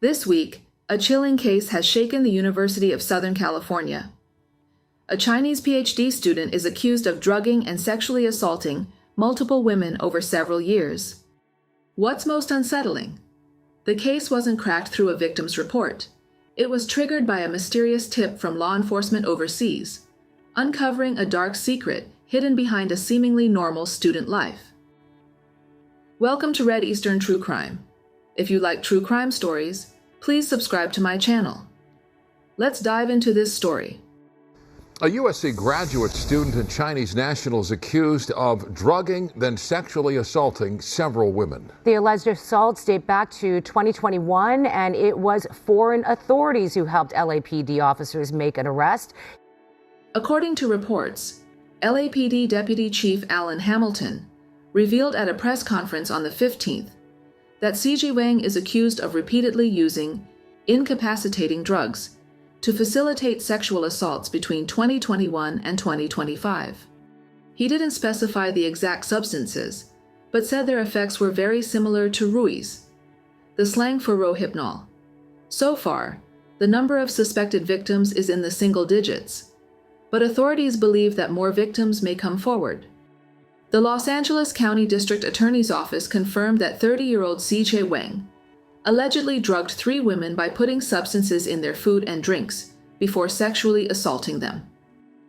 This week, a chilling case has shaken the University of Southern California. A Chinese PhD student is accused of drugging and sexually assaulting multiple women over several years. What's most unsettling? The case wasn't cracked through a victim's report. It was triggered by a mysterious tip from law enforcement overseas, uncovering a dark secret hidden behind a seemingly normal student life. Welcome to Red Eastern True Crime. If you like true crime stories, please subscribe to my channel. Let's dive into this story. A USC graduate student and Chinese nationals accused of drugging, then sexually assaulting several women. The alleged assaults date back to 2021, and it was foreign authorities who helped LAPD officers make an arrest. According to reports, LAPD Deputy Chief Alan Hamilton revealed at a press conference on the 15th that Sizhe Weng is accused of repeatedly using incapacitating drugs to facilitate sexual assaults between 2021 and 2025. He didn't specify the exact substances, but said their effects were very similar to ruiz, the slang for rohypnol. So far, the number of suspected victims is in the single digits, but authorities believe that more victims may come forward. The Los Angeles County District Attorney's Office confirmed that 30-year-old Sizhe Weng allegedly drugged 3 women by putting substances in their food and drinks before sexually assaulting them.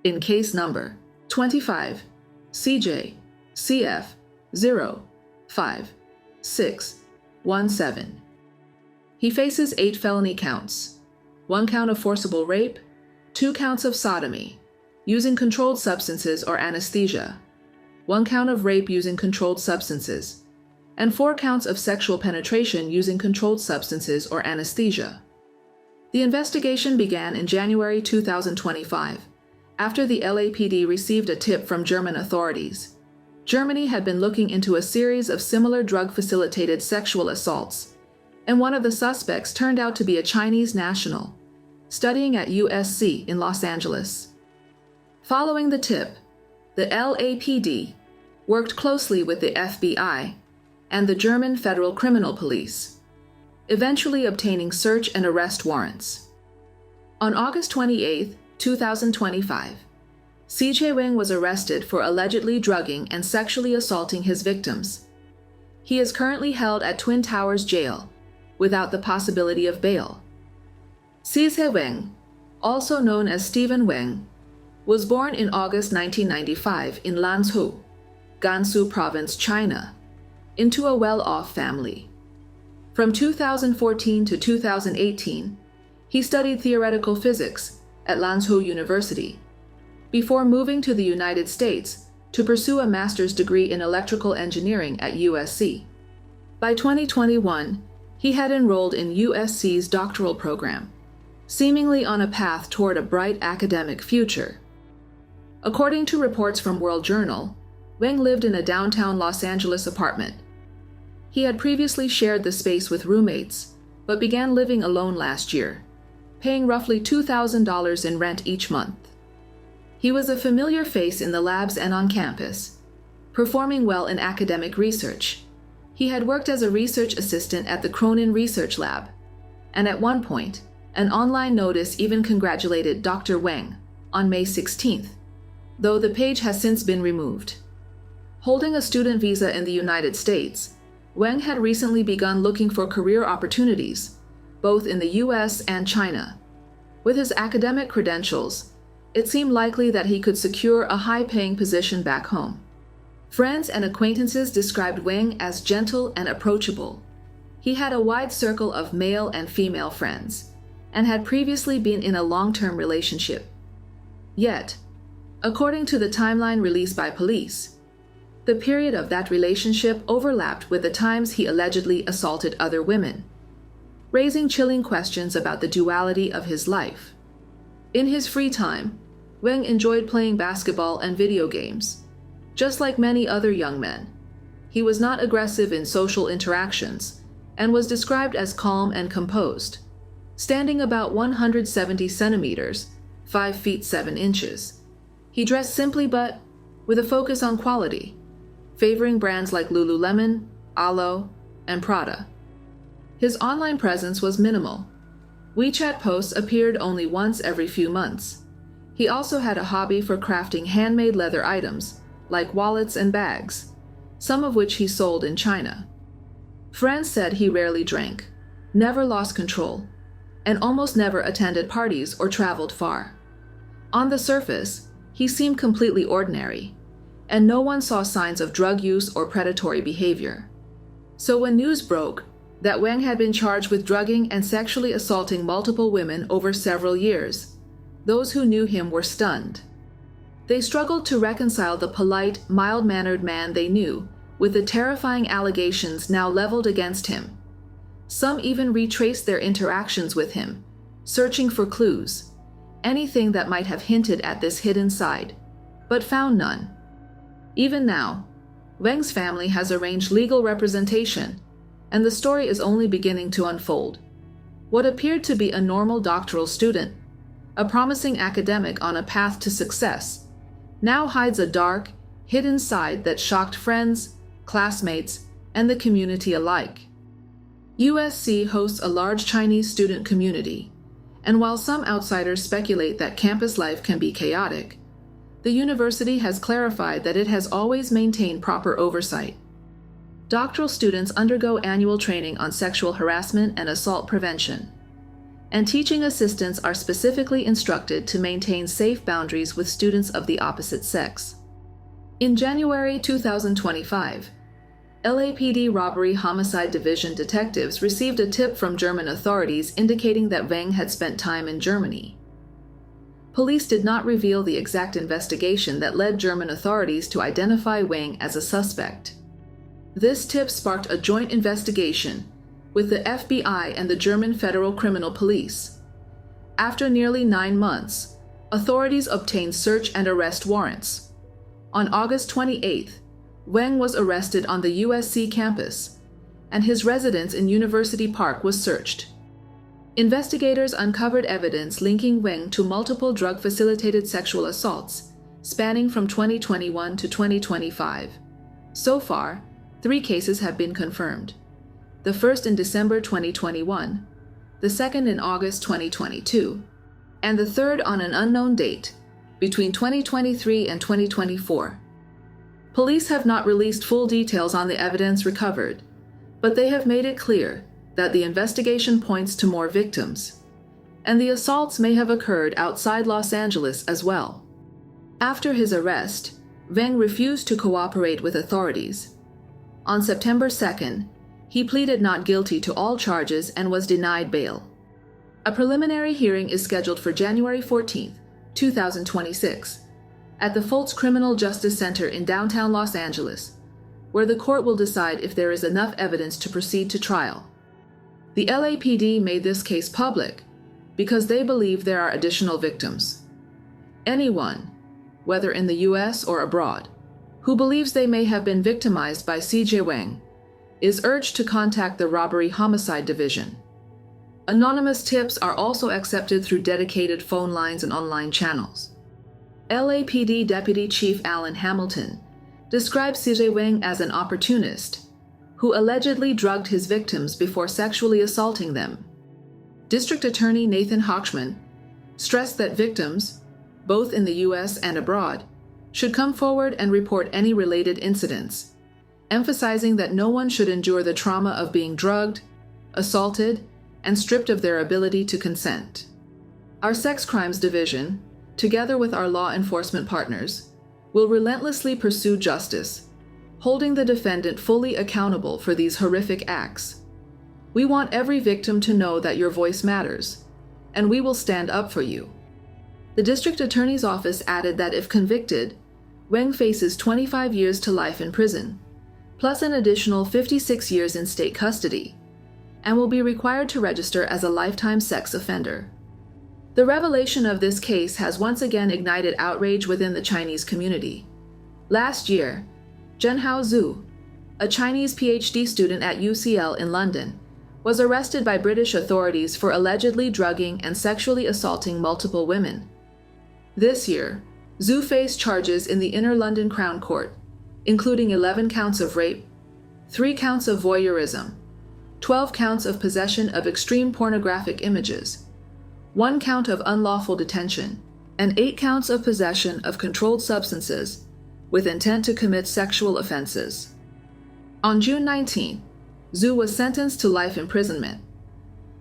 In case number 25, CJ CF 05617. He faces 8 felony counts, 1 count of forcible rape, 2 counts of sodomy, using controlled substances or anesthesia, 1 count of rape using controlled substances, and 4 counts of sexual penetration using controlled substances or anesthesia. The investigation began in January 2025, after the LAPD received a tip from German authorities. Germany had been looking into a series of similar drug-facilitated sexual assaults, and one of the suspects turned out to be a Chinese national, studying at USC in Los Angeles. Following the tip, the LAPD worked closely with the FBI and the German Federal Criminal Police, eventually obtaining search and arrest warrants. On August 28, 2025, Sizhe Weng was arrested for allegedly drugging and sexually assaulting his victims. He is currently held at Twin Towers Jail without the possibility of bail. Sizhe Weng, also known as Stephen Weng, was born in August 1995 in Lanzhou, Gansu Province, China, into a well-off family. From 2014 to 2018, he studied theoretical physics at Lanzhou University, before moving to the United States to pursue a master's degree in electrical engineering at USC. By 2021, he had enrolled in USC's doctoral program, seemingly on a path toward a bright academic future. According to reports from World Journal, Weng lived in a downtown Los Angeles apartment. He had previously shared the space with roommates, but began living alone last year, paying roughly $2,000 in rent each month. He was a familiar face in the labs and on campus, performing well in academic research. He had worked as a research assistant at the Cronin Research Lab, and at one point, an online notice even congratulated Dr. Weng on May 16th, though the page has since been removed. Holding a student visa in the United States, Weng had recently begun looking for career opportunities, both in the US and China. With his academic credentials, it seemed likely that he could secure a high-paying position back home. Friends and acquaintances described Weng as gentle and approachable. He had a wide circle of male and female friends, and had previously been in a long-term relationship. Yet, according to the timeline released by police, the period of that relationship overlapped with the times he allegedly assaulted other women, raising chilling questions about the duality of his life. In his free time, Weng enjoyed playing basketball and video games. Just like many other young men, he was not aggressive in social interactions and was described as calm and composed, standing about 170 centimeters, 5 feet 7 inches. He dressed simply but with a focus on quality, favoring brands like Lululemon, Alo, and Prada. His online presence was minimal. WeChat posts appeared only once every few months. He also had a hobby for crafting handmade leather items, like wallets and bags, some of which he sold in China. Friends said he rarely drank, never lost control, and almost never attended parties or traveled far. On the surface, he seemed completely ordinary, and no one saw signs of drug use or predatory behavior. So when news broke that Weng had been charged with drugging and sexually assaulting multiple women over several years, those who knew him were stunned. They struggled to reconcile the polite, mild-mannered man they knew with the terrifying allegations now leveled against him. Some even retraced their interactions with him, searching for clues, anything that might have hinted at this hidden side, but found none. Even now, Weng's family has arranged legal representation, and the story is only beginning to unfold. What appeared to be a normal doctoral student, a promising academic on a path to success, now hides a dark, hidden side that shocked friends, classmates, and the community alike. USC hosts a large Chinese student community, and while some outsiders speculate that campus life can be chaotic, the university has clarified that it has always maintained proper oversight. Doctoral students undergo annual training on sexual harassment and assault prevention, and teaching assistants are specifically instructed to maintain safe boundaries with students of the opposite sex. In January 2025, LAPD Robbery Homicide Division detectives received a tip from German authorities indicating that Weng had spent time in Germany. Police did not reveal the exact investigation that led German authorities to identify Weng as a suspect. This tip sparked a joint investigation with the FBI and the German Federal Criminal Police. After nearly 9 months, authorities obtained search and arrest warrants. On August 28th, Weng was arrested on the USC campus, and his residence in University Park was searched. Investigators uncovered evidence linking Weng to multiple drug-facilitated sexual assaults, spanning from 2021 to 2025. So far, 3 cases have been confirmed. The first in December 2021, the second in August 2022, and the third on an unknown date, between 2023 and 2024. Police have not released full details on the evidence recovered, but they have made it clear that the investigation points to more victims, and the assaults may have occurred outside Los Angeles as well. After his arrest, Weng refused to cooperate with authorities. On September 2nd, he pleaded not guilty to all charges and was denied bail. A preliminary hearing is scheduled for January 14th, 2026, at the Foltz Criminal Justice Center in downtown Los Angeles, where the court will decide if there is enough evidence to proceed to trial. The LAPD made this case public because they believe there are additional victims. Anyone, whether in the US or abroad, who believes they may have been victimized by Sizhe Weng, is urged to contact the Robbery Homicide Division. Anonymous tips are also accepted through dedicated phone lines and online channels. LAPD Deputy Chief Alan Hamilton described Sizhe Weng as an opportunist who allegedly drugged his victims before sexually assaulting them. District Attorney Nathan Hochman stressed that victims, both in the US and abroad, should come forward and report any related incidents, emphasizing that no one should endure the trauma of being drugged, assaulted, and stripped of their ability to consent. Our Sex Crimes Division, together with our law enforcement partners, will relentlessly pursue justice, holding the defendant fully accountable for these horrific acts. We want every victim to know that your voice matters, and we will stand up for you. The District Attorney's Office added that if convicted, Weng faces 25 years to life in prison, plus an additional 56 years in state custody, and will be required to register as a lifetime sex offender. The revelation of this case has once again ignited outrage within the Chinese community. Last year, Zhenhao Zhu, a Chinese PhD student at UCL in London, was arrested by British authorities for allegedly drugging and sexually assaulting multiple women. This year, Zhu faced charges in the Inner London Crown Court, including 11 counts of rape, 3 counts of voyeurism, 12 counts of possession of extreme pornographic images, 1 count of unlawful detention, and 8 counts of possession of controlled substances with intent to commit sexual offenses. On June 19, Zhu was sentenced to life imprisonment,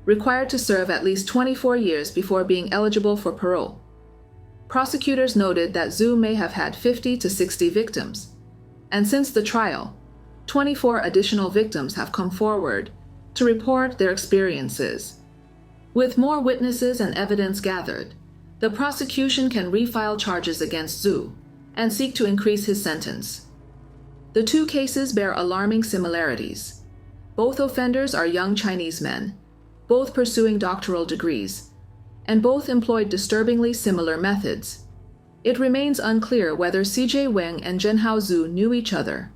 required to serve at least 24 years before being eligible for parole. Prosecutors noted that Zhu may have had 50 to 60 victims, and since the trial, 24 additional victims have come forward to report their experiences. With more witnesses and evidence gathered, the prosecution can refile charges against Zhu and seek to increase his sentence. The two cases bear alarming similarities. Both offenders are young Chinese men, both pursuing doctoral degrees, and both employed disturbingly similar methods. It remains unclear whether Sizhe Weng and Zhenhao Zhu knew each other,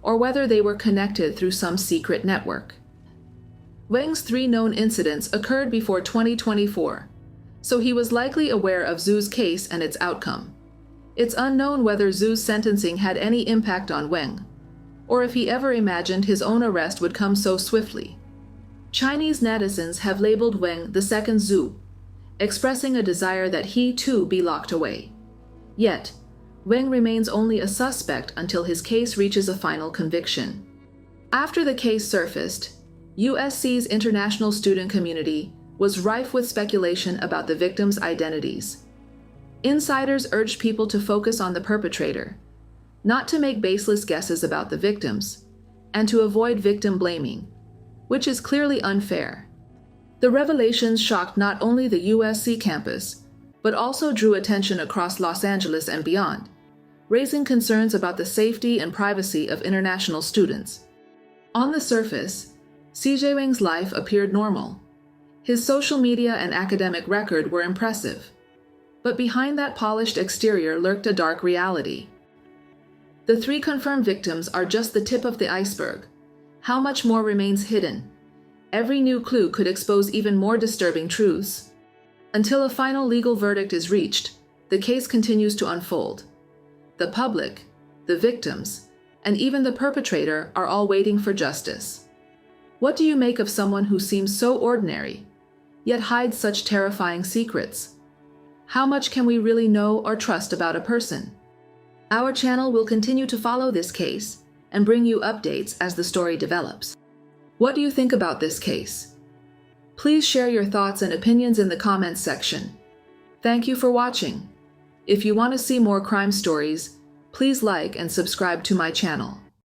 or whether they were connected through some secret network. Weng's 3 known incidents occurred before 2024, so he was likely aware of Zhu's case and its outcome. It's unknown whether Zhu's sentencing had any impact on Weng, or if he ever imagined his own arrest would come so swiftly. Chinese netizens have labeled Weng the second Zhu, expressing a desire that he too be locked away. Yet, Weng remains only a suspect until his case reaches a final conviction. After the case surfaced, USC's international student community was rife with speculation about the victims' identities. Insiders urged people to focus on the perpetrator, not to make baseless guesses about the victims, and to avoid victim blaming, which is clearly unfair. The revelations shocked not only the USC campus, but also drew attention across Los Angeles and beyond, raising concerns about the safety and privacy of international students. On the surface, Sizhe Weng's life appeared normal. His social media and academic record were impressive. But behind that polished exterior lurked a dark reality. The 3 confirmed victims are just the tip of the iceberg. How much more remains hidden? Every new clue could expose even more disturbing truths. Until a final legal verdict is reached, the case continues to unfold. The public, the victims, and even the perpetrator are all waiting for justice. What do you make of someone who seems so ordinary, yet hides such terrifying secrets? How much can we really know or trust about a person? Our channel will continue to follow this case and bring you updates as the story develops. What do you think about this case? Please share your thoughts and opinions in the comments section. Thank you for watching. If you want to see more crime stories, please like and subscribe to my channel.